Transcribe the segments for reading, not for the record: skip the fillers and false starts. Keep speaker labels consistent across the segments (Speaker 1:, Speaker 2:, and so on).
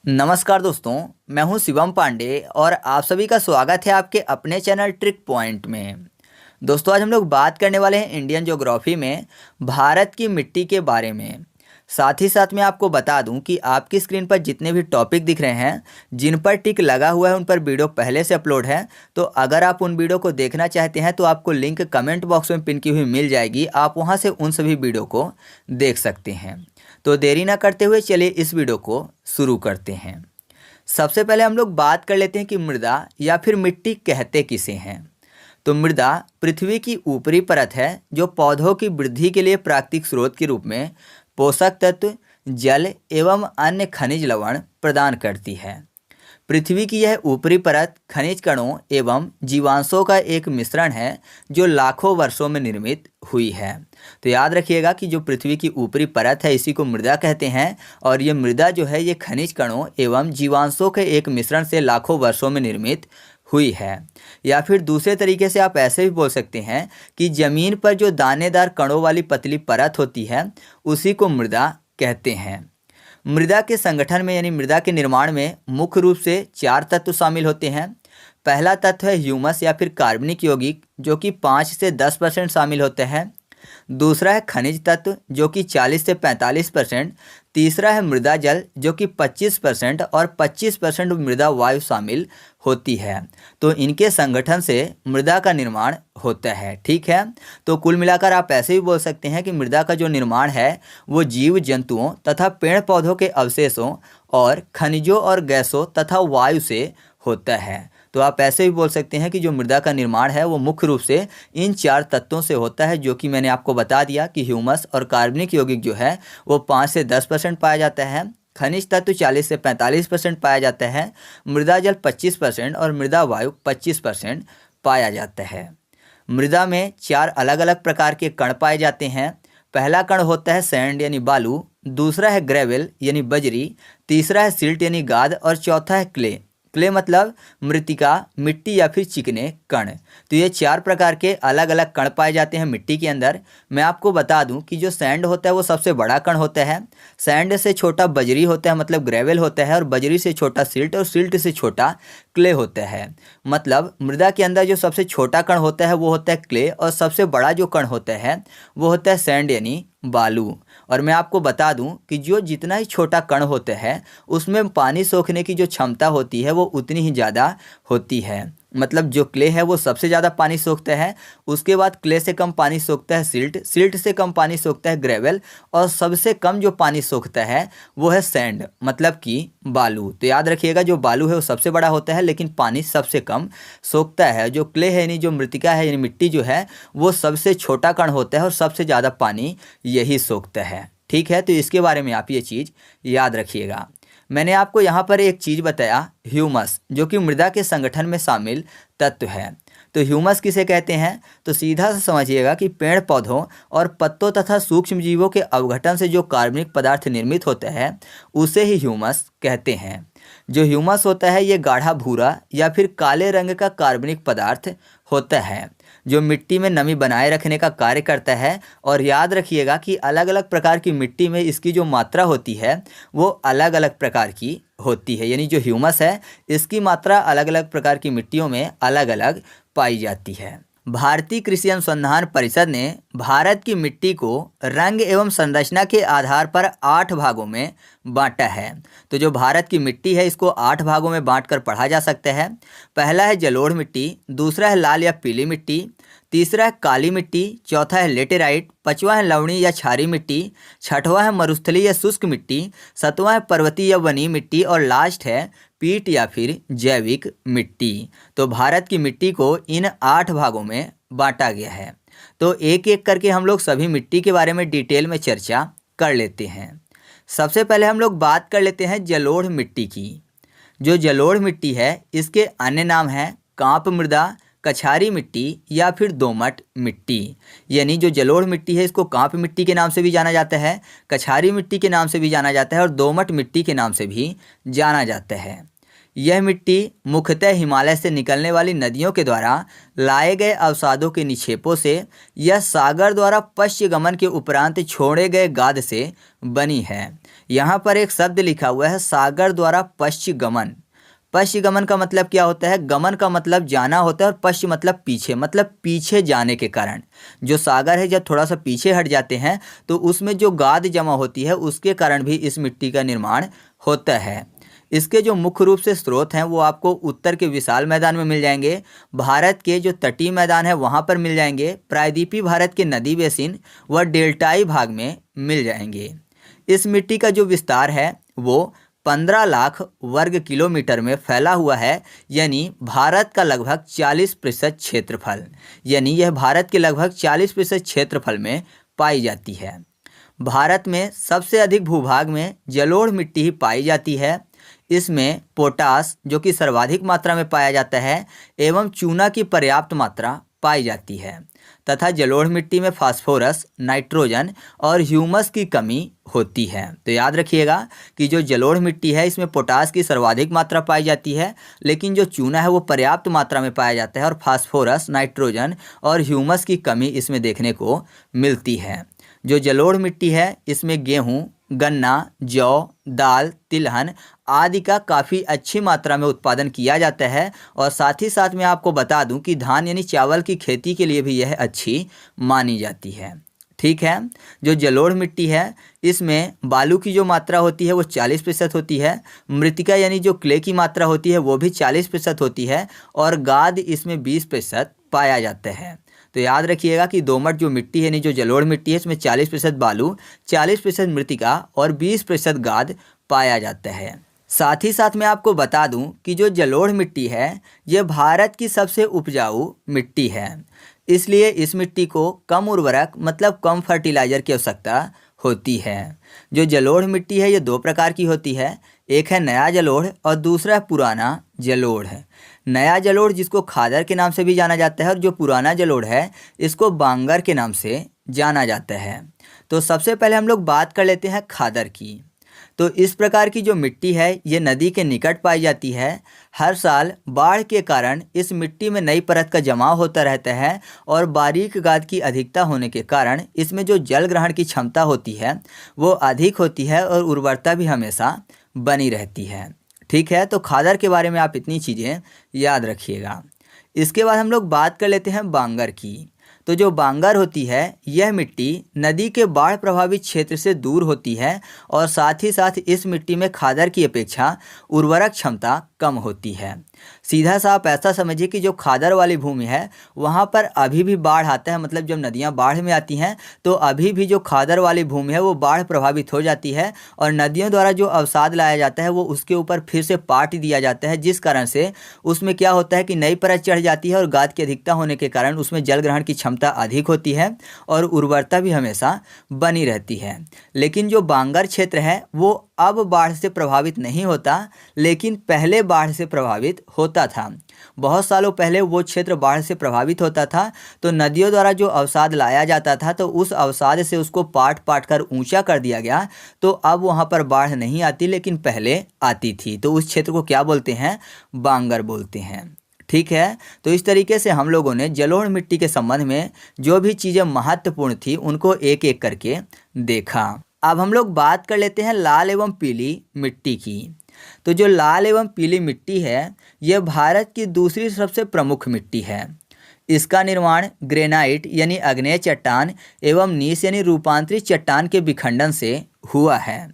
Speaker 1: नमस्कार दोस्तों, मैं हूं शिवम पांडे और आप सभी का स्वागत है आपके अपने चैनल ट्रिक पॉइंट में। दोस्तों, आज हम लोग बात करने वाले हैं इंडियन ज्योग्राफी में भारत की मिट्टी के बारे में। साथ ही साथ मैं आपको बता दूं कि आपकी स्क्रीन पर जितने भी टॉपिक दिख रहे हैं, जिन पर टिक लगा हुआ है, उन पर वीडियो पहले से अपलोड है। तो अगर आप उन वीडियो को देखना चाहते हैं तो आपको लिंक कमेंट बॉक्स में पिन की हुई मिल जाएगी। आप वहां से उन सभी वीडियो को देख सकते हैं। तो देरी ना करते हुए चलिए इस वीडियो को शुरू करते हैं। सबसे पहले हम लोग बात कर लेते हैं कि मृदा या फिर मिट्टी कहते किसे हैं। तो मृदा पृथ्वी की ऊपरी परत है जो पौधों की वृद्धि के लिए प्राकृतिक स्रोत के रूप में पोषक तत्व, जल एवं अन्य खनिज लवण प्रदान करती है। पृथ्वी की यह ऊपरी परत खनिज कणों एवं जीवांशों का एक मिश्रण है जो लाखों वर्षों में निर्मित हुई है। तो याद रखिएगा कि जो पृथ्वी की ऊपरी परत है इसी को मृदा कहते हैं, और ये मृदा जो है ये खनिज कणों एवं जीवांशों के एक मिश्रण से लाखों वर्षों में निर्मित हुई है। या फिर दूसरे तरीके से आप ऐसे भी बोल सकते हैं कि जमीन पर जो दानेदार कणों वाली पतली परत होती है उसी को मृदा कहते हैं। मृदा के संगठन में यानी मृदा के निर्माण में मुख्य रूप से 4 तत्व शामिल होते हैं। पहला तत्व है ह्यूमस या फिर कार्बनिक यौगिक जो कि 5 से 10% शामिल होते हैं। दूसरा है खनिज तत्व जो कि 40 से 45%। तीसरा है मृदा जल जो कि 25% और 25% मृदा वायु शामिल होती है। तो इनके संगठन से मृदा का निर्माण होता है। ठीक है, तो कुल मिलाकर आप ऐसे भी बोल सकते हैं कि मृदा का जो निर्माण है वो जीव जंतुओं तथा पेड़ पौधों के अवशेषों और खनिजों और गैसों तथा वायु से होता है। तो आप ऐसे भी बोल सकते हैं कि जो मृदा का निर्माण है वो मुख्य रूप से इन 4 तत्वों से होता है, जो कि मैंने आपको बता दिया कि ह्यूमस और कार्बनिक यौगिक जो है वो 5 से 10% पाया जाता है। खनिज तत्व 40 से 45% पाया जाता है। मृदा जल 25% और मृदा वायु 25% पाया जाता है। मृदा में 4 अलग अलग प्रकार के कण पाए जाते हैं। पहला कण होता है सैंड यानी बालू, दूसरा है ग्रेवल यानी बजरी, तीसरा है सिल्ट यानी गाद और चौथा है क्ले। क्ले मतलब मृतिका, मिट्टी या फिर चिकने कण। तो ये 4 प्रकार के अलग अलग कण पाए जाते हैं मिट्टी के अंदर। मैं आपको बता दूं कि जो सैंड होता है वो सबसे बड़ा कण होता है। सैंड से छोटा बजरी होता है मतलब ग्रेवल होता है, और बजरी से छोटा सिल्ट और सिल्ट से छोटा क्ले होता है। मतलब मृदा के अंदर जो सबसे छोटा कण होता है वो होता है क्ले, और सबसे बड़ा जो कण होता है वो होता है सैंड यानी बालू। और मैं आपको बता दूं कि जो जितना ही छोटा कण होता है उसमें पानी सोखने की जो क्षमता होती है वो उतनी ही ज़्यादा होती है। मतलब जो क्ले है वो सबसे ज़्यादा पानी सोखता है, उसके बाद क्ले से कम पानी सोखता है सिल्ट, सिल्ट से कम पानी सोखता है ग्रेवल, और सबसे कम जो पानी सोखता है वो है सैंड मतलब कि बालू। तो याद रखिएगा जो बालू है वो सबसे बड़ा होता है लेकिन पानी सबसे कम सोखता है। जो क्ले है यानी जो मृतिका है यानी मिट्टी जो है वो सबसे छोटा कण होता है और सबसे ज़्यादा पानी यही सोखता है। ठीक है, तो इसके बारे में आप ये चीज़ याद रखिएगा। मैंने आपको यहाँ पर एक चीज़ बताया ह्यूमस, जो कि मृदा के संगठन में शामिल तत्व है। तो ह्यूमस किसे कहते हैं, तो सीधा से समझिएगा कि पेड़ पौधों और पत्तों तथा सूक्ष्म जीवों के अवघटन से जो कार्बनिक पदार्थ निर्मित होता है उसे ही ह्यूमस कहते हैं। जो ह्यूमस होता है ये गाढ़ा भूरा या फिर काले रंग का कार्बनिक पदार्थ होता है जो मिट्टी में नमी बनाए रखने का कार्य करता है। और याद रखिएगा कि अलग अलग प्रकार की मिट्टी में इसकी जो मात्रा होती है वो अलग अलग प्रकार की होती है। यानी जो ह्यूमस है इसकी मात्रा अलग अलग प्रकार की मिट्टियों में अलग अलग पाई जाती है। भारतीय कृषि अनुसंधान परिषद ने भारत की मिट्टी को रंग एवं संरचना के आधार पर 8 भागों में बांटा है। तो जो भारत की मिट्टी है इसको 8 भागों में बांटकर पढ़ा जा सकता है। पहला है जलोढ़ मिट्टी, दूसरा है लाल या पीली मिट्टी, तीसरा है काली मिट्टी, चौथा है लेटेराइट, पांचवा है लवणी या क्षारीय मिट्टी, छठवां है मरुस्थलीय या शुष्क मिट्टी, सातवां है पर्वतीय या वनीय मिट्टी, और लास्ट है पीट या फिर जैविक मिट्टी। तो भारत की मिट्टी को इन 8 भागों में बांटा गया है। तो एक एक करके हम लोग सभी मिट्टी के बारे में डिटेल में चर्चा कर लेते हैं। सबसे पहले हम लोग बात कर लेते हैं जलोढ़ मिट्टी की। जो जलोढ़ मिट्टी है इसके अन्य नाम हैं कांप मृदा, कछारी मिट्टी या फिर दोमट मिट्टी। यानी जो जलोढ़ मिट्टी है इसको कांप मिट्टी के नाम से भी जाना जाता है, कछारी मिट्टी के नाम से भी जाना जाता है और दोमट मिट्टी के नाम से भी जाना जाता है। यह मिट्टी मुख्यतः हिमालय से निकलने वाली नदियों के द्वारा लाए गए अवसादों के निक्षेपों से या सागर द्वारा पश्चिम गमन के उपरांत छोड़े गए गाद से बनी है। यहाँ पर एक शब्द लिखा हुआ है सागर द्वारा पश्च गमन। पश्च गमन का मतलब क्या होता है? गमन का मतलब जाना होता है और पश्च मतलब पीछे, मतलब पीछे जाने के कारण। जो सागर है जब थोड़ा सा पीछे हट जाते हैं तो उसमें जो गाद जमा होती है उसके कारण भी इस मिट्टी का निर्माण होता है। इसके जो मुख्य रूप से स्रोत हैं वो आपको उत्तर के विशाल मैदान में मिल जाएंगे, भारत के जो तटीय मैदान है वहाँ पर मिल जाएंगे, प्रायद्वीपीय भारत के नदी बेसिन व डेल्टाई भाग में मिल जाएंगे। इस मिट्टी का जो विस्तार है वो 15 लाख वर्ग किलोमीटर में फैला हुआ है, यानी भारत का लगभग 40% क्षेत्रफल, यानी यह भारत के लगभग 40% क्षेत्रफल में पाई जाती है। भारत में सबसे अधिक भूभाग में जलोढ़ मिट्टी ही पाई जाती है। इसमें पोटास जो कि सर्वाधिक मात्रा में पाया जाता है एवं चूना की पर्याप्त मात्रा पाई जाती है तथा जलोढ़ मिट्टी में फास्फोरस, नाइट्रोजन और ह्यूमस की कमी होती है। तो याद रखिएगा कि जो जलोढ़ मिट्टी है इसमें पोटास की सर्वाधिक मात्रा पाई जाती है, लेकिन जो चूना है वो पर्याप्त मात्रा में पाया जाता है और फास्फोरस, नाइट्रोजन और ह्यूमस की कमी इसमें देखने को मिलती है। जो जलोढ़ मिट्टी है इसमें गेहूँ, गन्ना, जौ, दाल, तिलहन आदि का काफ़ी अच्छी मात्रा में उत्पादन किया जाता है और साथ ही साथ मैं आपको बता दूं कि धान यानी चावल की खेती के लिए भी यह अच्छी मानी जाती है। ठीक है, जो जलोढ़ मिट्टी है इसमें बालू की जो मात्रा होती है वो 40% होती है, मृतिका यानी जो क्ले की मात्रा होती है वो भी 40% होती है और गाद इसमें 20% पाया जाता है। तो याद रखिएगा कि दोमट जो मिट्टी है यानी जो जलोढ़ मिट्टी है इसमें 40% बालू, 40% मृतिका और 20% गाद पाया जाता है। साथ ही साथ मैं आपको बता दूं कि जो जलोढ़ मिट्टी है यह भारत की सबसे उपजाऊ मिट्टी है, इसलिए इस मिट्टी को कम उर्वरक मतलब कम फर्टिलाइज़र की आवश्यकता होती है। जो जलोढ़ मिट्टी है ये दो प्रकार की होती है, एक है नया जलोढ़ और दूसरा है पुराना जलोढ़ है। नया जलोढ़ जिसको खादर के नाम से भी जाना जाता है और जो पुराना जलोढ़ है इसको बांगर के नाम से जाना जाता है। तो सबसे पहले हम लोग बात कर लेते हैं खादर की। तो इस प्रकार की जो मिट्टी है ये नदी के निकट पाई जाती है। हर साल बाढ़ के कारण इस मिट्टी में नई परत का जमाव होता रहता है और बारीक गाद की अधिकता होने के कारण इसमें जो जल ग्रहण की क्षमता होती है वो अधिक होती है और उर्वरता भी हमेशा बनी रहती है। ठीक है, तो खादर के बारे में आप इतनी चीज़ें याद रखिएगा। इसके बाद हम लोग बात कर लेते हैं बांगर की। तो जो बांगर होती है यह मिट्टी नदी के बाढ़ प्रभावित क्षेत्र से दूर होती है और साथ ही साथ इस मिट्टी में खादर की अपेक्षा उर्वरक क्षमता कम होती है। सीधा सा आप ऐसा समझिए कि जो खादर वाली भूमि है वहाँ पर अभी भी बाढ़ आता है, मतलब जब नदियाँ बाढ़ में आती हैं तो अभी भी जो खादर वाली भूमि है वो बाढ़ प्रभावित हो जाती है और नदियों द्वारा जो अवसाद लाया जाता है वो उसके ऊपर फिर से पाट दिया जाता है, जिस कारण से उसमें क्या होता है कि नई परत चढ़ जाती है और गाद की अधिकता होने के कारण उसमें जल ग्रहण की क्षमता अधिक होती है और उर्वरता भी हमेशा बनी रहती है। लेकिन जो बांगर क्षेत्र है वो अब बाढ़ से प्रभावित नहीं होता, लेकिन पहले बाढ़ से प्रभावित होता था। बहुत सालों पहले वो क्षेत्र बाढ़ से प्रभावित होता था, तो नदियों द्वारा जो अवसाद लाया जाता था तो उस अवसाद से उसको पाट पाट कर ऊंचा कर दिया गया, तो अब वहाँ पर बाढ़ नहीं आती लेकिन पहले आती थी। तो उस क्षेत्र को क्या बोलते हैं? बांगर बोलते हैं। ठीक है, तो इस तरीके से हम लोगों ने जलोढ़ मिट्टी के संबंध में जो भी चीज़ें महत्वपूर्ण थी उनको एक एक करके देखा। अब हम लोग बात कर लेते हैं लाल एवं पीली मिट्टी की। तो जो लाल एवं पीली मिट्टी है यह भारत की दूसरी सबसे प्रमुख मिट्टी है। इसका निर्माण ग्रेनाइट यानी आग्नेय चट्टान एवं नीस यानी रूपांतरित चट्टान के विखंडन से हुआ है।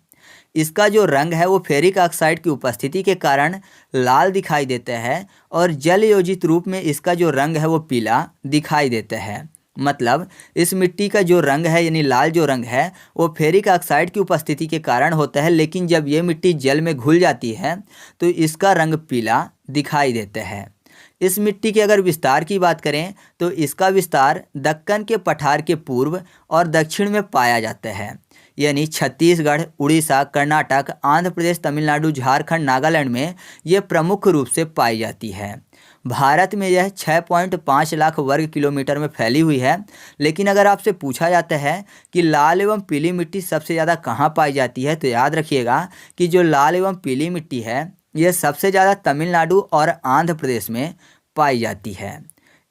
Speaker 1: इसका जो रंग है वो फेरिक ऑक्साइड की उपस्थिति के कारण लाल दिखाई देता है और जल योजित रूप में इसका जो रंग है वो पीला दिखाई देता है। मतलब इस मिट्टी का जो रंग है यानी लाल जो रंग है वो फेरिक ऑक्साइड की उपस्थिति के कारण होता है, लेकिन जब ये मिट्टी जल में घुल जाती है तो इसका रंग पीला दिखाई देता है। इस मिट्टी के अगर विस्तार की बात करें तो इसका विस्तार दक्कन के पठार के पूर्व और दक्षिण में पाया जाता है, यानी छत्तीसगढ़, उड़ीसा, कर्नाटक, आंध्र प्रदेश, तमिलनाडु, झारखंड, नागालैंड में ये प्रमुख रूप से पाई जाती है। भारत में यह 6.5 लाख वर्ग किलोमीटर में फैली हुई है। लेकिन अगर आपसे पूछा जाता है कि लाल एवं पीली मिट्टी सबसे ज़्यादा कहाँ पाई जाती है, तो याद रखिएगा कि जो लाल एवं पीली मिट्टी है यह सबसे ज़्यादा तमिलनाडु और आंध्र प्रदेश में पाई जाती है।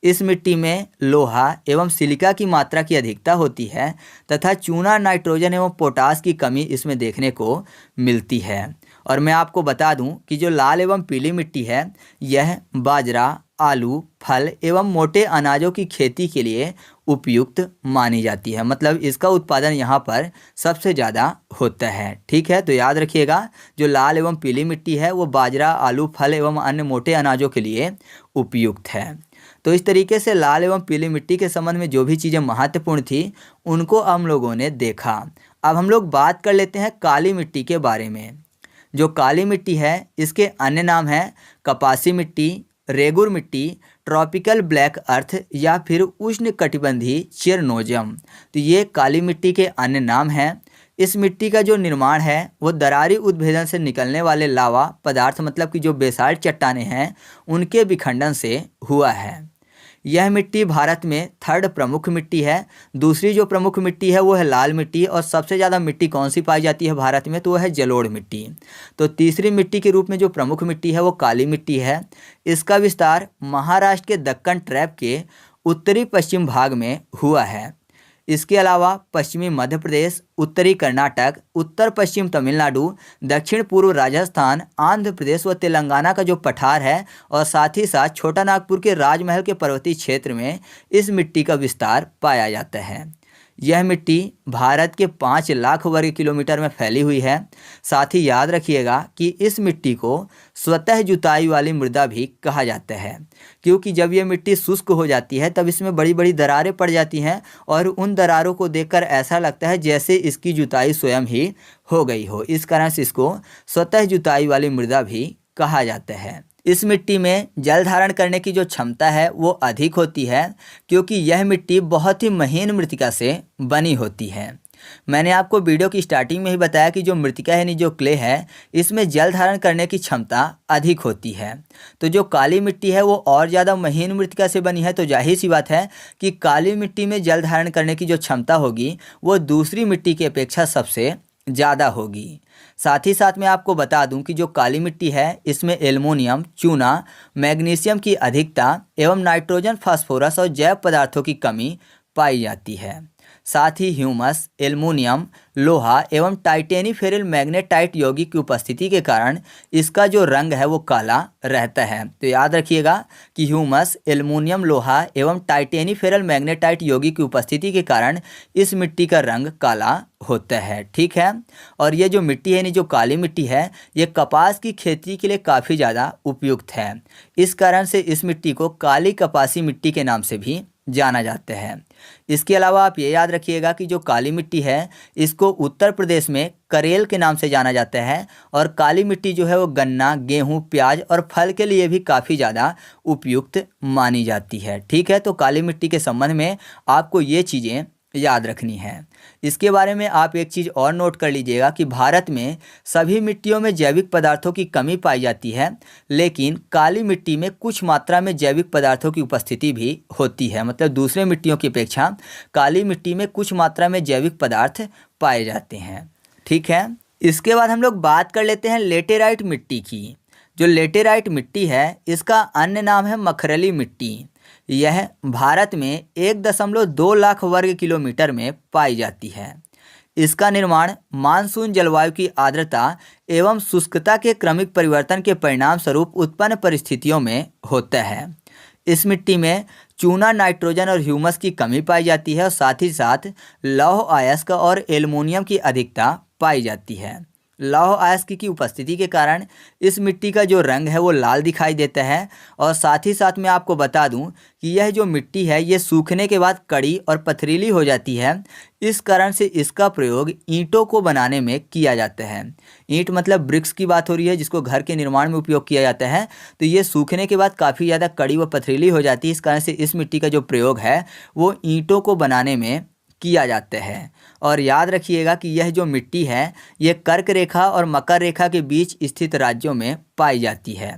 Speaker 1: इस मिट्टी में लोहा एवं सिलिका की मात्रा की अधिकता होती है तथा चूना, नाइट्रोजन एवं पोटास की कमी इसमें देखने को मिलती है। और मैं आपको बता दूं कि जो लाल एवं पीली मिट्टी है यह बाजरा, आलू, फल एवं मोटे अनाजों की खेती के लिए उपयुक्त मानी जाती है। मतलब इसका उत्पादन यहाँ पर सबसे ज़्यादा होता है। ठीक है, तो याद रखिएगा जो लाल एवं पीली मिट्टी है वो बाजरा, आलू, फल एवं अन्य मोटे अनाजों के लिए उपयुक्त है। तो इस तरीके से लाल एवं पीली मिट्टी के संबंध में जो भी चीज़ें महत्वपूर्ण थी उनको हम लोगों ने देखा। अब हम लोग बात कर लेते हैं काली मिट्टी के बारे में। जो काली मिट्टी है इसके अन्य नाम हैं कपासी मिट्टी, रेगुर मिट्टी, ट्रॉपिकल ब्लैक अर्थ या फिर उष्णकटिबंधीय चेरनोजम। तो ये काली मिट्टी के अन्य नाम हैं। इस मिट्टी का जो निर्माण है वो दरारी उद्भेदन से निकलने वाले लावा पदार्थ, मतलब कि जो बेसाल्ट चट्टानें हैं उनके विखंडन से हुआ है। यह मिट्टी भारत में थर्ड प्रमुख मिट्टी है। दूसरी जो प्रमुख मिट्टी है वो है लाल मिट्टी, और सबसे ज़्यादा मिट्टी कौन सी पाई जाती है भारत में, तो वह है जलोढ़ मिट्टी। तो तीसरी मिट्टी के रूप में जो प्रमुख मिट्टी है वो काली मिट्टी है। इसका विस्तार महाराष्ट्र के दक्कन ट्रैप के उत्तरी पश्चिम भाग में हुआ है। इसके अलावा पश्चिमी मध्य प्रदेश, उत्तरी कर्नाटक, उत्तर पश्चिम तमिलनाडु, दक्षिण पूर्व राजस्थान, आंध्र प्रदेश व तेलंगाना का जो पठार है और साथ ही साथ छोटा नागपुर के राजमहल के पर्वतीय क्षेत्र में इस मिट्टी का विस्तार पाया जाता है। यह मिट्टी भारत के 5 लाख वर्ग किलोमीटर में फैली हुई है। साथ ही याद रखिएगा कि इस मिट्टी को स्वतः जुताई वाली मृदा भी कहा जाता है, क्योंकि जब यह मिट्टी शुष्क हो जाती है तब इसमें बड़ी बड़ी दरारें पड़ जाती हैं और उन दरारों को देखकर ऐसा लगता है जैसे इसकी जुताई स्वयं ही हो गई हो। इस कारण से इसको स्वतः जुताई वाली मृदा भी कहा जाता है। इस मिट्टी में जल धारण करने की जो क्षमता है वो अधिक होती है, क्योंकि यह मिट्टी बहुत ही महीन मृत्तिका से बनी होती है। मैंने आपको वीडियो की स्टार्टिंग में ही बताया कि जो मृत्तिका यानी जो क्ले है इसमें जल धारण करने की क्षमता अधिक होती है। तो जो काली मिट्टी है वो और ज़्यादा महीन मृत्तिका से बनी है, तो जाहिर सी बात है कि काली मिट्टी में जल धारण करने की जो क्षमता होगी वो दूसरी मिट्टी की अपेक्षा सबसे ज़्यादा होगी। साथ ही साथ मैं आपको बता दूं कि जो काली मिट्टी है इसमें एल्युमिनियम, चूना, मैग्नीशियम की अधिकता एवं नाइट्रोजन, फास्फोरस और जैव पदार्थों की कमी पाई जाती है। साथ ही ह्यूमस, एल्युमिनियम, लोहा एवं टाइटेनी फेरल मैग्नेटाइट यौगिक की उपस्थिति के कारण इसका जो रंग है वो काला रहता है। तो याद रखिएगा कि ह्यूमस, एल्युमिनियम, लोहा एवं टाइटेनी फेरल मैग्नेटाइट यौगिक की उपस्थिति के कारण इस मिट्टी का रंग काला होता है। ठीक है, और ये जो मिट्टी है यानी जो काली मिट्टी है ये कपास की खेती के लिए काफ़ी ज़्यादा उपयुक्त है। इस कारण से इस मिट्टी को काली कपासी मिट्टी के नाम से भी जाना जाता है। इसके अलावा आप ये याद रखिएगा कि जो काली मिट्टी है इसको उत्तर प्रदेश में करेल के नाम से जाना जाता है, और काली मिट्टी जो है वो गन्ना, गेहूं, प्याज और फल के लिए भी काफ़ी ज़्यादा उपयुक्त मानी जाती है। ठीक है, तो काली मिट्टी के संबंध में आपको ये चीज़ें याद रखनी है। इसके बारे में आप एक चीज़ और नोट कर लीजिएगा कि भारत में सभी मिट्टियों में जैविक पदार्थों की कमी पाई जाती है, लेकिन काली मिट्टी में कुछ मात्रा में जैविक पदार्थों की उपस्थिति भी होती है। मतलब दूसरे मिट्टियों की अपेक्षा काली मिट्टी में कुछ मात्रा में जैविक पदार्थ पाए जाते हैं। ठीक है, इसके बाद हम लोग बात कर लेते हैं लेटेराइट मिट्टी की। जो लेटेराइट मिट्टी है इसका अन्य नाम है मखरली मिट्टी। यह भारत में 1.2 लाख वर्ग किलोमीटर में पाई जाती है। इसका निर्माण मानसून जलवायु की आर्द्रता एवं शुष्कता के क्रमिक परिवर्तन के परिणाम स्वरूप उत्पन्न परिस्थितियों में होता है। इस मिट्टी में चूना, नाइट्रोजन और ह्यूमस की कमी पाई जाती है और साथ ही साथ लौह अयस्क और एल्युमिनियम की अधिकता पाई जाती है। लौह अयस्क की उपस्थिति के कारण इस मिट्टी का जो रंग है वो लाल दिखाई देता है, और साथ ही साथ मैं आपको बता दूं कि यह जो मिट्टी है ये सूखने के बाद कड़ी और पथरीली हो जाती है। इस कारण से इसका प्रयोग ईंटों को बनाने में किया जाता है। ईंट मतलब ब्रिक्स की बात हो रही है जिसको घर के निर्माण में उपयोग किया जाता है। तो ये सूखने के बाद काफ़ी ज़्यादा कड़ी व पथरीली हो जाती है। इस कारण से इस मिट्टी का जो प्रयोग है वो ईंटों को बनाने में किया जाता है। और याद रखिएगा कि यह जो मिट्टी है ये कर्क रेखा और मकर रेखा के बीच स्थित राज्यों में पाई जाती है।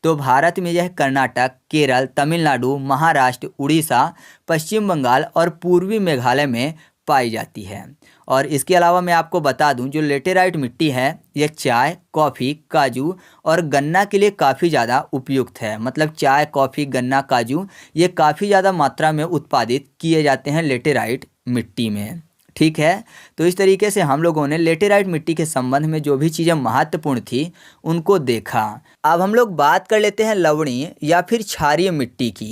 Speaker 1: तो भारत में यह कर्नाटक, केरल, तमिलनाडु, महाराष्ट्र, उड़ीसा, पश्चिम बंगाल और पूर्वी मेघालय में पाई जाती है। और इसके अलावा मैं आपको बता दूं, जो लेटेराइट मिट्टी है यह चाय, कॉफ़ी, काजू और गन्ना के लिए काफ़ी ज़्यादा उपयुक्त है। मतलब चाय, कॉफ़ी, गन्ना, काजू ये काफ़ी ज़्यादा मात्रा में उत्पादित किए जाते हैं लेटेराइट मिट्टी में। ठीक है, तो इस तरीके से हम लोगों ने लेटेराइट मिट्टी के संबंध में जो भी चीज़ें महत्वपूर्ण थी उनको देखा। अब हम लोग बात कर लेते हैं लवणीय या फिर क्षारीय मिट्टी की।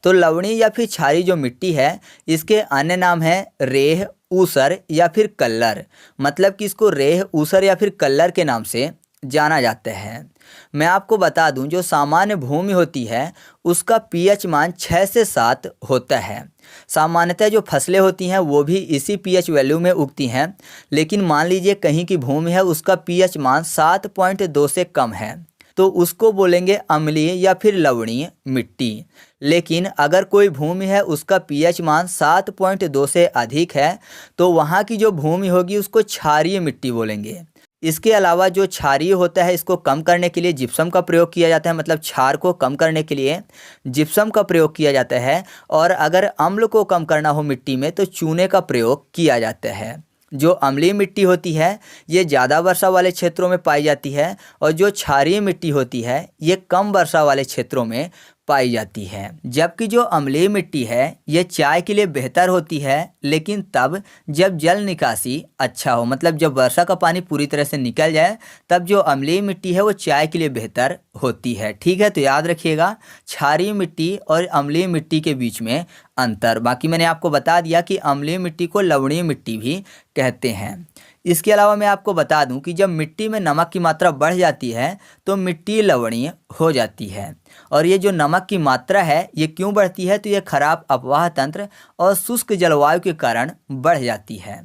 Speaker 1: तो लवणीय या फिर क्षारीय जो मिट्टी है इसके अन्य नाम है रेह, ऊसर या फिर कल्लर। मतलब कि इसको रेह, ऊसर या फिर कल्लर के नाम से जाना जाता है। मैं आपको बता दूं, जो सामान्य भूमि होती है उसका पीएच मान 6 से 7 होता है। सामान्यतः जो फसलें होती हैं वो भी इसी पीएच वैल्यू में उगती हैं, लेकिन मान लीजिए कहीं की भूमि है उसका पीएच मान 7.2 से कम है तो उसको बोलेंगे अम्लीय या फिर लवणीय मिट्टी। लेकिन अगर कोई भूमि है उसका पीएच मान 7.2 से अधिक है तो वहाँ की जो भूमि होगी उसको क्षारीय मिट्टी बोलेंगे। इसके अलावा जो क्षारीय होता है इसको कम करने के लिए जिप्सम का प्रयोग किया जाता है। मतलब क्षार को कम करने के लिए जिप्सम का प्रयोग किया जाता है। और अगर अम्ल को कम करना हो मिट्टी में तो चूने का प्रयोग किया जाता है। जो अम्लीय मिट्टी होती है ये ज़्यादा वर्षा वाले क्षेत्रों में पाई जाती है और जो क्षारीय मिट्टी होती है ये कम वर्षा वाले क्षेत्रों में पाई जाती है। जबकि जो अम्लीय मिट्टी है ये चाय के लिए बेहतर होती है, लेकिन तब जब जल निकासी अच्छा हो। मतलब जब वर्षा का पानी पूरी तरह से निकल जाए तब जो अम्लीय मिट्टी है वो चाय के लिए बेहतर होती है। ठीक है, तो याद रखिएगा क्षारीय मिट्टी और अम्लीय मिट्टी के बीच में अंतर। बाकी मैंने आपको बता दिया कि अम्लीय मिट्टी को लवणीय मिट्टी भी कहते हैं। इसके अलावा मैं आपको बता दूं कि जब मिट्टी में नमक की मात्रा बढ़ जाती है तो मिट्टी लवणीय हो जाती है। और ये जो नमक की मात्रा है ये क्यों बढ़ती है, तो ये खराब अपवाह तंत्र और शुष्क जलवायु के कारण बढ़ जाती है।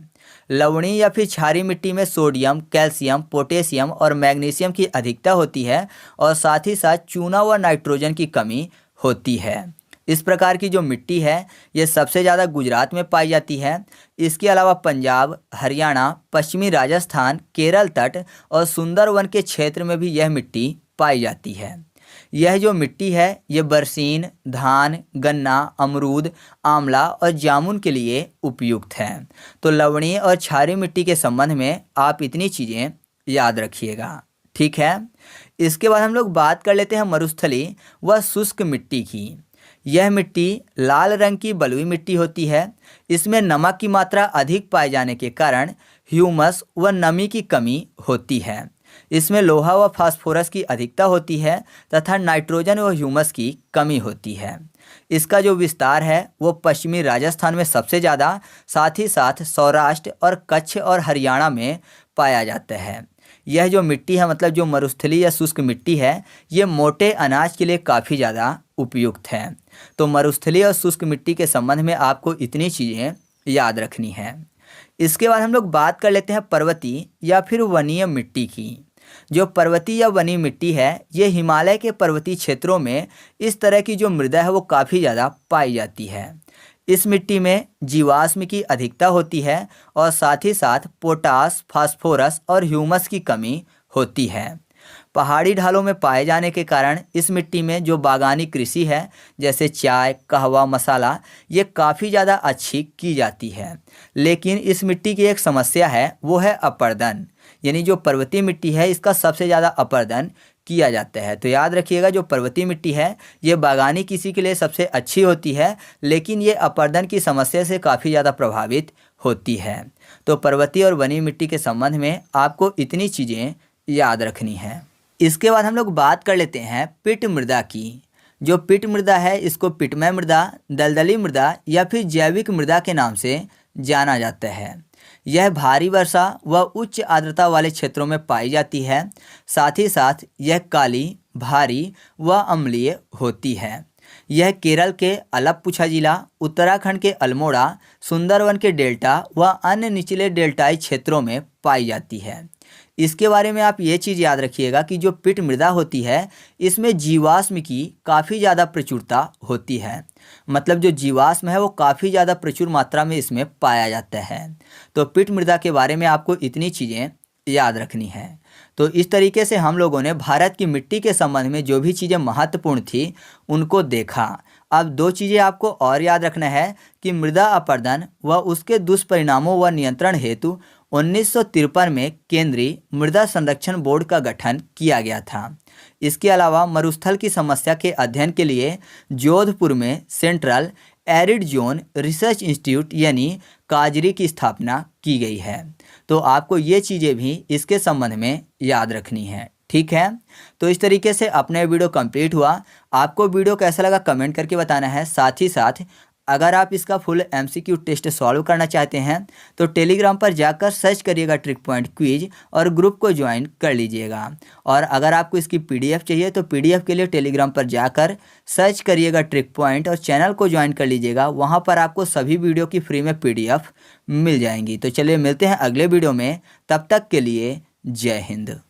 Speaker 1: लवणीय या फिर क्षारीय मिट्टी में सोडियम, कैल्शियम, पोटेशियम और मैग्नीशियम की अधिकता होती है और साथ ही साथ चूना व नाइट्रोजन की कमी होती है। इस प्रकार की जो मिट्टी है ये सबसे ज़्यादा गुजरात में पाई जाती है। इसके अलावा पंजाब, हरियाणा, पश्चिमी राजस्थान, केरल तट और सुंदरवन के क्षेत्र में भी यह मिट्टी पाई जाती है। यह जो मिट्टी है ये बरसीन, धान, गन्ना, अमरूद, आंवला और जामुन के लिए उपयुक्त है। तो लवणीय और क्षारीय मिट्टी के संबंध में आप इतनी चीज़ें याद रखिएगा। ठीक है, इसके बाद हम लोग बात कर लेते हैं मरुस्थली व शुष्क मिट्टी की। यह मिट्टी लाल रंग की बलुई मिट्टी होती है। इसमें नमक की मात्रा अधिक पाए जाने के कारण ह्यूमस व नमी की कमी होती है। इसमें लोहा व फास्फोरस की अधिकता होती है तथा नाइट्रोजन व ह्यूमस की कमी होती है। इसका जो विस्तार है वो पश्चिमी राजस्थान में सबसे ज़्यादा, साथ ही साथ सौराष्ट्र और कच्छ और हरियाणा में पाया जाता है। यह जो मिट्टी है, मतलब जो मरुस्थली या शुष्क मिट्टी है, ये मोटे अनाज के लिए काफ़ी ज़्यादा उपयुक्त है। तो मरुस्थली और शुष्क मिट्टी के संबंध में आपको इतनी चीज़ें याद रखनी है। इसके बाद हम लोग बात कर लेते हैं पर्वतीय या फिर वनीय मिट्टी की। जो पर्वतीय या वनीय मिट्टी है ये हिमालय के पर्वतीय क्षेत्रों में इस तरह की जो मृदा है वो काफ़ी ज़्यादा पाई जाती है। इस मिट्टी में जीवाश्म की अधिकता होती है और साथ ही साथ पोटास, फास्फोरस और ह्यूमस की कमी होती है। पहाड़ी ढालों में पाए जाने के कारण इस मिट्टी में जो बागानी कृषि है जैसे चाय, कहवा, मसाला ये काफ़ी ज़्यादा अच्छी की जाती है। लेकिन इस मिट्टी की एक समस्या है वो है अपर्दन। यानी जो पर्वतीय मिट्टी है इसका सबसे ज़्यादा अपर्दन किया जाता है। तो याद रखिएगा जो पर्वतीय मिट्टी है ये बागानी कृषि के लिए सबसे अच्छी होती है, लेकिन ये अपर्दन की समस्या से काफ़ी ज़्यादा प्रभावित होती है। तो पर्वतीय और वनीय मिट्टी के संबंध में आपको इतनी चीज़ें याद रखनी है। इसके बाद हम लोग बात कर लेते हैं पिट मृदा की। जो पिट मृदा है इसको पिटमय मृदा, दलदली मृदा या फिर जैविक मृदा के नाम से जाना जाता है। यह भारी वर्षा व उच्च आर्द्रता वाले क्षेत्रों में पाई जाती है। साथ ही साथ यह काली, भारी व अम्लीय होती है। यह केरल के अलप्पुझा जिला, उत्तराखंड के अल्मोड़ा, सुंदरवन के डेल्टा व अन्य निचले डेल्टाई क्षेत्रों में पाई जाती है। इसके बारे में आप ये चीज़ याद रखिएगा कि जो पिट मृदा होती है इसमें जीवाश्म की काफ़ी ज़्यादा प्रचुरता होती है। मतलब जो जीवाश्म है वो काफ़ी ज़्यादा प्रचुर मात्रा में इसमें पाया जाता है। तो पिट मृदा के बारे में आपको इतनी चीज़ें याद रखनी है। तो इस तरीके से हम लोगों ने भारत की मिट्टी के संबंध में जो भी चीज़ें महत्वपूर्ण थी उनको देखा। अब दो चीज़ें आपको और याद रखना है कि मृदा अपरदन व उसके दुष्परिणामों व नियंत्रण हेतु 1953 में केंद्रीय मृदा संरक्षण बोर्ड का गठन किया गया था। इसके अलावा मरुस्थल की समस्या के अध्ययन के लिए जोधपुर में central arid zone research institute यानी काजरी की स्थापना की गई है। तो आपको ये चीज़ें भी इसके संबंध में याद रखनी है, ठीक है। तो इस तरीके से अपना वीडियो कंप्लीट हुआ। आपको वीडियो कैसा लगा कमेंट करके बताना है। साथ ही साथ अगर आप इसका फुल MCQ टेस्ट सॉल्व करना चाहते हैं तो टेलीग्राम पर जाकर सर्च करिएगा ट्रिक पॉइंट क्विज और ग्रुप को ज्वाइन कर लीजिएगा। और अगर आपको इसकी PDF चाहिए तो PDF के लिए टेलीग्राम पर जाकर सर्च करिएगा ट्रिक पॉइंट और चैनल को ज्वाइन कर लीजिएगा। वहाँ पर आपको सभी वीडियो की फ्री में PDF मिल जाएंगी। तो चलिए मिलते हैं अगले वीडियो में, तब तक के लिए जय हिंद।